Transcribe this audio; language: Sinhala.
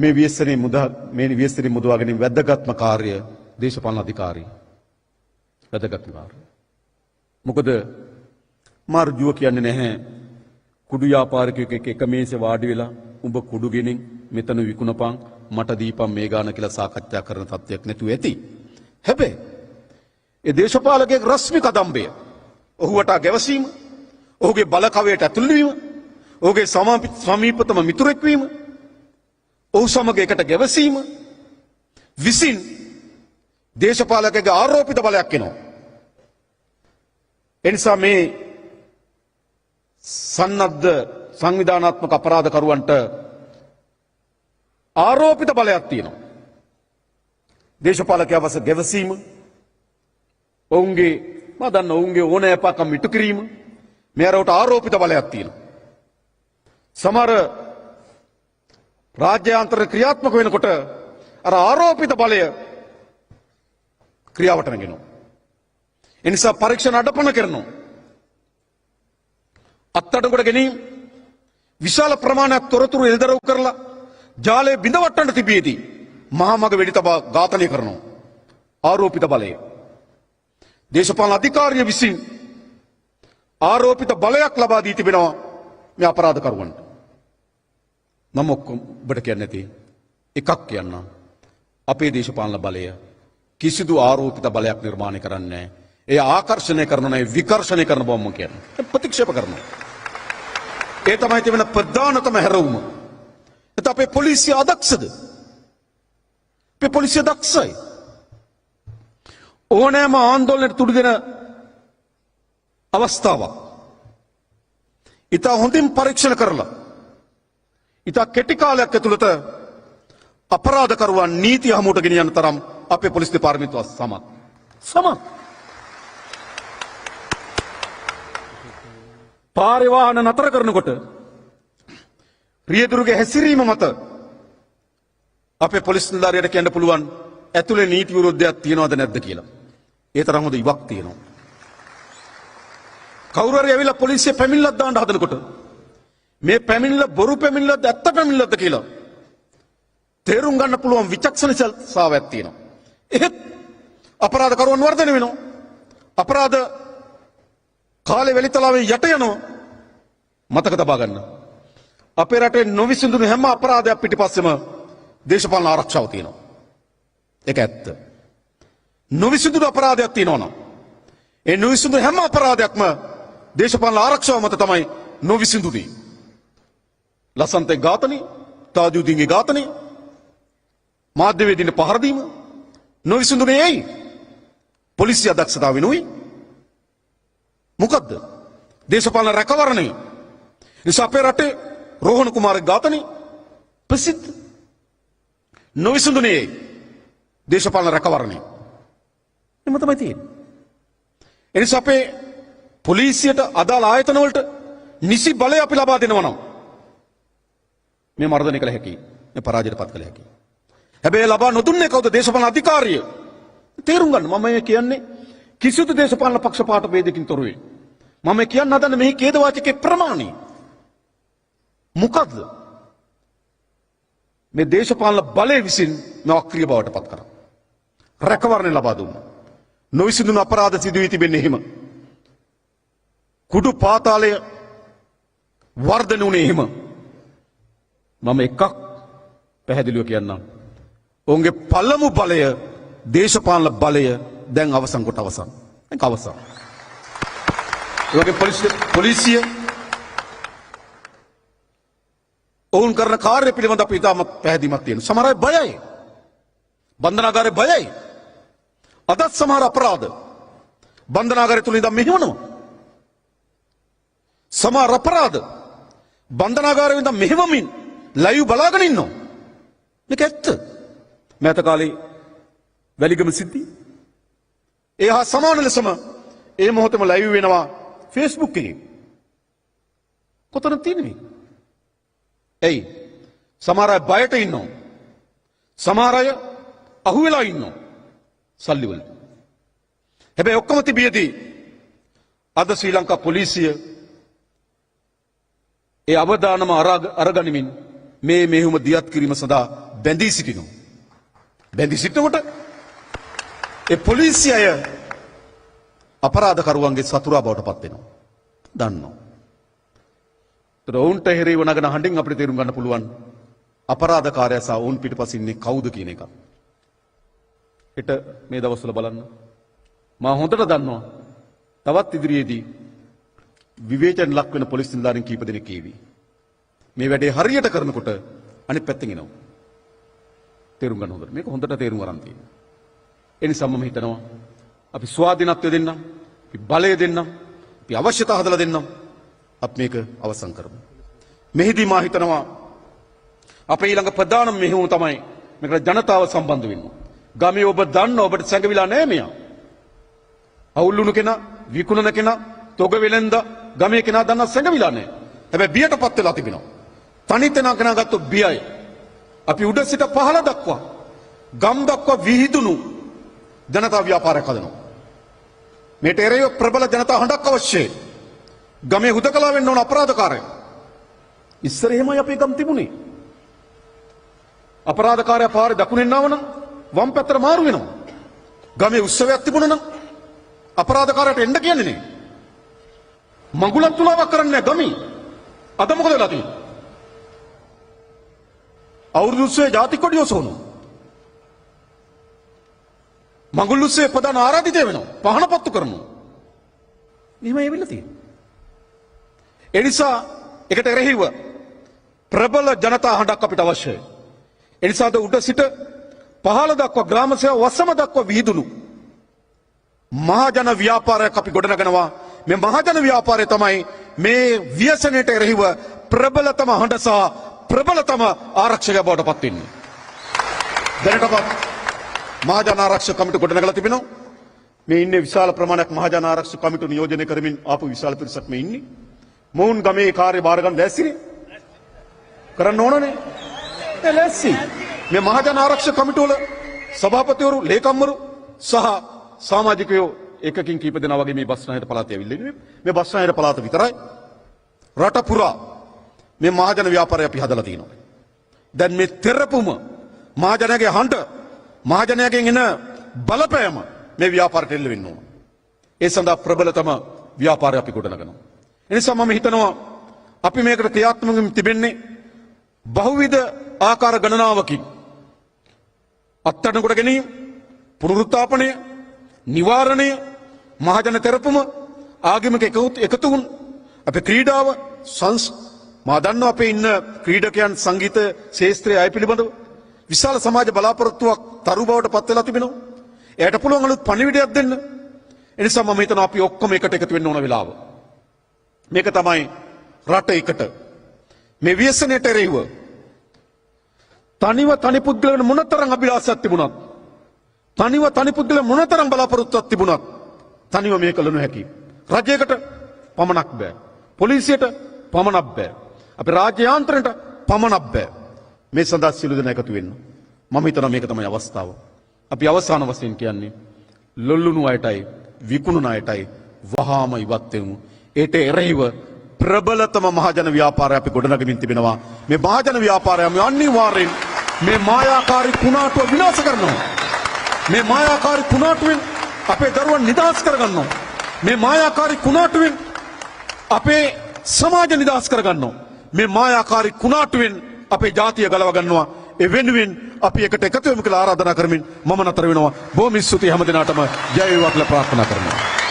මේ ව්‍යසනයේ මුදවා ගැනීම වැදගත්ම කාර්ය දේශපාලන අධිකාරී. වැදගත්ම කාර්ය. මොකද මාර්ජුව කියන්නේ නැහැ කුඩු ව්‍යාපාරිකයෙක් එක මේසේ වාඩි වෙලා උඹ කුඩු ගෙනින් මෙතන විකුණපන් මට දීපන් මේ ගාන කියලා සාකච්ඡා කරන තත්ත්වයක් නැතුව ඇති. හැබැයි ඒ දේශපාලකයෙක් රශ්මි කදම්බය ඔහුට ගැවසීම, ඔහුගේ බලකවයට ඇතුල් වීම, ඔහුගේ සමීපතම මිතුරෙක් වීම, ඔහු සමග එකට ගැවසීම විසින් දේශපාලකගේ ආරෝපිත බලයක් වෙනවා. එනිසා මේ සන්නද්ධ සංවිධානාත්මක අපරාධකරුවන්ට ආරෝපිත බලයක් තියෙනවා. දේශපාලකයා වස ගැවසීම, ඔවුන්ගේ ඔවුන්ගේ ඕනෑපාකම් ඉටු කිරීම, මෙයාට ආරෝපිත බලයක් තියෙනවා. සමහර රාජ්‍යාන්තර ක්‍රියාත්මක වෙනකොට අර ආරෝපිත බලය ක්‍රියාවට නැගෙනවා. එනිසා පරීක්ෂණ අඩපණ කරනවා. අත්අඩංගුවට ගැනීම, විශාල ප්‍රමාණයක් තොරතුරු එල්දරව් කරලා ජාලය බිඳවට්ටන්න තිබියදී මහා මග වෙඩි තබා ඝාතනය කරනවා. ආරෝපිත බලය. දේශපාලන අධිකාරිය විසින් ආරෝපිත බලයක් ලබා දී තිබෙනවා මේ අපරාධකරුවන්ට. මම ඔක්කොම ඔබට කියන්නේ නැති එකක් කියන්න. අපේ දේශපාලන බලය කිසිදු ආරෝපිත බලයක් නිර්මාණය කරන්නේ නැහැ. ඒ ආකර්ෂණය කරන නේ විකර්ෂණය කරන බව මම කියන්නේ. ප්‍රතික්ෂේප කරනවා. ඒ තමයි තිබෙන ප්‍රධානතම හැරවුම. ඒත් අපේ පොලිසිය අදක්ෂද? අපේ පොලිසිය දක්ෂයි. ඕනෑම ආందోලනයට තුඩු දෙන අවස්ථාවක් ඉතා හොඳින් පරීක්ෂණ කරලා ඉතා කෙටි කාලයක් ඇතුළත අපරාධකරුවන් නීතිය හමුවට ගෙනියන්න තරම් අපේ පොලිස් දෙපාර්තමේන්තුව සමත්. පාරේ වාහන නතර කරනකොට රියදුරුගේ හැසිරීම මත අපේ පොලිස් නිලධාරියට කියන්න පුළුවන් ඇතුලේ නීති විරුද්ධයක් තියනවද නැද්ද කියලා. ඒ තරම් හොඳ ඉවක් තියෙනවා. කවුරු හරි ඇවිල්ලා පොලිසිය පැමිණිල්ලක් දාන්න හදනකොට මේ පැමිණිල්ල බොරු පැමිණිල්ලක්ද ඇත්ත පැමිණිල්ලක්ද කියලා තේරුම් ගන්න පුළුවන් විචක්ෂණශීලතාවයක් තියෙනවා. එහෙත් අපරාධකරුවන් වර්ධනය වෙනවා. අපරාධ කාලේ වෙලිතලාවේ යට යනවා. මතක තබා ගන්න. අපේ රටේ නොවිසඳුණු හැම අපරාධයක් පිටිපස්සෙම දේශපාලන ආරක්ෂාව තියෙනවා. ඒක ඇත්ත. නොවිසඳුණු අපරාධයක් තියෙනවා නම් ඒ නොවිසඳුණු හැම අපරාධයක්ම දේශපාලන ආරක්ෂාව මත තමයි නොවිසඳුනේ. ලසන්තේ ඝාතනය, තාජුදීන්ගේ ඝාතනය, මාධ්‍යවේදීන්ට පහර දීම නොවිසඳුනේ ඇයි? පොලිසිය අදක්ෂතාව වෙනුයි. මොකද්ද? දේශපාලන රැකවරණය. නිසා අපේ රටේ රෝහණ කුමාරගේ ඝාතනය ප්‍රසිද්ධ. නොවිසඳුනේ දේශපාලන රැකවරණය. එම තමයි තියෙන්නේ. එනිසා අපේ පොලිසියට අදාළ ආයතන වලට නිසි බලය අපි ලබා දෙනවා නම් මේ මර්ධනය කළ හැකියි. මේ පරාජයට පත් කළ හැකියි. හැබැයි ලබා නොදුන්නේ කවුද? දේශපාලන අධිකාරිය. තේරුම් ගන්න. මම මේ කියන්නේ කිසිදු දේශපාලන පක්ෂපාත වේදකින් තොර වෙයි. මම කියන්න හදන්නේ මේ ඛේදවාචකයේ ප්‍රමාණය. මොකද්ද? මේ දේශපාලන බලය විසින් මේ අක්‍රිය බවට පත් කරා. රැකවරණය ලබා දුන්නා. නොවිසඳුණු අපරාධ සිදු වී තිබෙන්නේ එහෙම. කුඩු පාතාලය වර්ධනය වුණේ එහෙම. මම එකක් පැහැදිලිව කියන්නම්. ඔවුන්ගේ පළමු බලය දේශපාලන බලය දැන් අවසන් කොට අවසන්. ඒක අවසන්. ඒ වගේ පොලිසිය ඔවුන් කරන කාර්ය පිළිබඳ අපි ඉතාමත් පැහැදිලිමත් තියෙනවා. සමහර අය බයයි. බන්ධනාගාරේ බයයි. අදත් සමහර අපරාධ බන්ධනාගාරය තුල ඉඳන් මෙහෙවනවා. සමහර අපරාධ බන්ධනාගාරේ ඉඳන් මෙහෙවමින් ලයිව් බලාගෙන ඉන්නවා. මේක ඇත්ත. මෑත කාලේ වැලිගම සිද්ධිය. ඒ හා සමාන ලෙසම ඒ මොහොතේම ලයිව් වෙනවා Facebook එකේ. කොතනද තියෙන්නේ? එයි සමහර අය බයට ඉන්නවා. සමහර අය අහුවෙලා ඉන්නවා. සල්ලි වල. හැබැයි ඔක්කොම තිබියදී අද ශ්‍රී ලංකා පොලිසිය ඒ අවදානම අරගනිමින් මේ මෙහෙයුම දියත් කිරීම සඳහා බැඳී සිටිනවා. බැඳී සිටිනකොට ඒ පොලිසිය අය අපරාධකරුවන්ගේ සතුරා බවට පත් වෙනවා. දන්නවා. ඔවුන්ට එරෙහිව නගන හඬින් අපිට තේරුම් ගන්න පුළුවන් අපරාධකාරයා සහ ඔවුන් පිටපසින් ඉන්නේ කවුද කියන එක. හෙට මේ දවස්වල බලන්න. මම හොඳට දන්නවා. තවත් ඉදිරියේදී විවේචන ලක් වෙන පොලිස් නිලධාරීන් කීප දෙනෙක් ඒවි. මේ වැඩේ හරියට කරනකොට අනිත් පැත්තෙන් එනවා. තේරුම් ගන්න හොඳට. මේක හොඳට තේරුම් ගන්න තියෙනවා. ඒ නිසා මම හිතනවා අපි ස්වාධීනත්වය දෙන්නම්, අපි බලය දෙන්නම්, අපි අවශ්‍යතා හදලා දෙන්නම්. අපි මේක අවසන් කරමු. මෙහිදී මා හිතනවා අපේ ඊළඟ ප්‍රධානම මෙහෙයුම තමයි මේකට ජනතාව සම්බන්ධ වෙන්න. ගමේ ඔබ දන්න ඔබට සැඟවිලා නැහැ මෙයා. අවුල්ුණු කෙනා, විකුණන කෙනා, තොග වෙලෙන්ද ගමේ කෙනා දන්න සැඟවිලා නැහැ. හැබැයි බියටපත් වෙලා තිබෙනවා. තනිතෙනා කෙනා ගත්තොත් බියයි. අපි උඩ සිට පහළ දක්වා ගම් දක්වා විහිදුණු ජනතා ව්‍යාපාරයක් හදනවා. මේට එරෙහිව ප්‍රබල ජනතා හඬක් අවශ්‍යයි. ගමේ හුදකලා වෙන්න ඕන අපරාධකාරය. ඉස්සර එහෙමයි අපේ ගම් තිබුණේ. අපරාධකාරයා පාරේ දකුණෙන් ආවනම් වම් පැත්තට මාරු වෙනවා. ගමේ උත්සවයක් තිබුණා නම් අපරාධකාරයට එන්න කියන්නේ නේ. මඟුලක් තුලාවක් කරන්නේ නැහැ ගමේ. අද මොකද වෙලා තියෙන්නේ? අවුරුදු උත්සවයේ ජාතික කොඩිය ඔසවනවා. මඟුල් උත්සවයේ ප්‍රධාන ආරාධිතය වෙනවා. පහන පත්තු කරනවා. මෙහෙමයි වෙලා තියෙන්නේ. ඒ නිසා එකට එරෙහිව ප්‍රබල ජනතා හඬක් අපිට අවශ්‍යයි. ඒ නිසාද උඩ සිට පහළ දක්වා ග්‍රාම සේවා වසම දක්වා විහිදුණු මහජන ව්‍යාපාරයක් අපි ගොඩනගනවා. මේ මහජන ව්‍යාපාරය තමයි මේ ව්‍යසනයට එරෙහිව ප්‍රබලතම හඬ සහ ප්‍රබලතම ආරක්ෂකය බවට පත් වෙන්නේ. දැනටමත් මහජන ආරක්ෂක කමිටු ගොඩනගලා තිබෙනවා. මේ ඉන්නේ විශාල ප්‍රමාණයක් මහජන ආරක්ෂක කමිටු නියෝජනය කරමින් ආපු විශාල පිරිසක් මේ ඉන්නේ. මොවුන් ගමේ කාර්ය බාර ගන්න දැස්සිනේ. කරන්න ඕනනේ. ඒ ලැස්ති. මේ මහජන ආරක්ෂක කමිටුව වල සභාපතිවරු, ලේකම්වරු සහ සමාජිකයෝ එකකින් කීප දෙනා වගේ මේ බස්නාහිර පළාතේ ඇවිල්ලා ඉන්නේ. මේ බස්නාහිර පළාත විතරයි රට පුරා මේ මහජන ව්‍යාපාරය අපි හදලා තියෙනවා. දැන් මේ තෙරපුම මහජනයාගේ හඬ, මහජනයාගෙන් එන බලපෑම මේ ව්‍යාපාරයට එල්ල වෙන්න ඕන. ඒ සඳහා ප්‍රබලතම ව්‍යාපාරය අපි ගොඩනගනවා. එනිසා මම හිතනවා අපි මේකට ක්‍රියාත්මක වෙමින් තිබෙන්නේ බහුවිධ ආකාර ගණනාවකින්. අත්අඩංගුවට ගැනීම, පුනරුත්ථාපනය, නිවාරණය, මහජන තෙරපුම, ආගමික එකතුන්, අපේ ක්‍රීඩාව, මා දන්නවා අපේ ඉන්න ක්‍රීඩකයන් සංගීත ශාස්ත්‍රයේ අය පිළිබඳව විශාල සමාජ බලාපොරොත්තුවක් තරු බවට පත් වෙලා තිබෙනවා. එයාට පුළුවන් අලුත් පණිවිඩයක් දෙන්න. එනිසා මම හිතනවා අපි ඔක්කොම එකට එකතු වෙන්න ඕන වෙලාව. මේක තමයි රට එකට මේ ව්‍යසනයට එරෙහිව තනි පුද්ගලයන් මොනතරම් අභිලාෂයක් තිබුණත්, තනි පුද්ගලයන් මොනතරම් බලාපොරොත්තුවක් තිබුණත් තනිව මේක කළ නොහැකි. රජයකට පමණක් බෑ. පොලිසියට පමණක් බෑ. අපේ රාජ්‍ය යාන්ත්‍රණයට පමණක් බෑ. මේ සඳහා සියලු දෙනා එකතු වෙන්න. මම හිතනවා මේක තමයි අවස්ථාව. අපි අවසාන වශයෙන් කියන්නේ ලොල්ලුණු අයටයි විකුණුන අයටයි වහාම ඉවත් වෙමු. ඒට එරෙහිව ප්‍රබලතම මහජන ව්‍යාපාරය අපි ගොඩනගමින් තිබෙනවා. මේ මහජන ව්‍යාපාරය අනිවාර්යෙන් මේ මායාකාරී කුණාටුව විනාශ කරනවා. මේ මායාකාරී කුණාටුවෙන් අපේ දරුවන් නිදහස් කරගන්නවා. මේ මායාකාරී කුණාටුවෙන් අපේ සමාජ නිදහස් කරගන්නවා. මේ මායාකාරී කුණාටුවෙන් අපේ ජාතිය ගලව ගන්නවා. ඒ වෙනුවෙන් අපි එකට එකතු වෙමු කියලා ආරාධනා කරමින් මම නතර වෙනවා. බොහොම ස්තුතියි හැම දිනාටම ජය වේවා කියලා ප්‍රාර්ථනා කරනවා.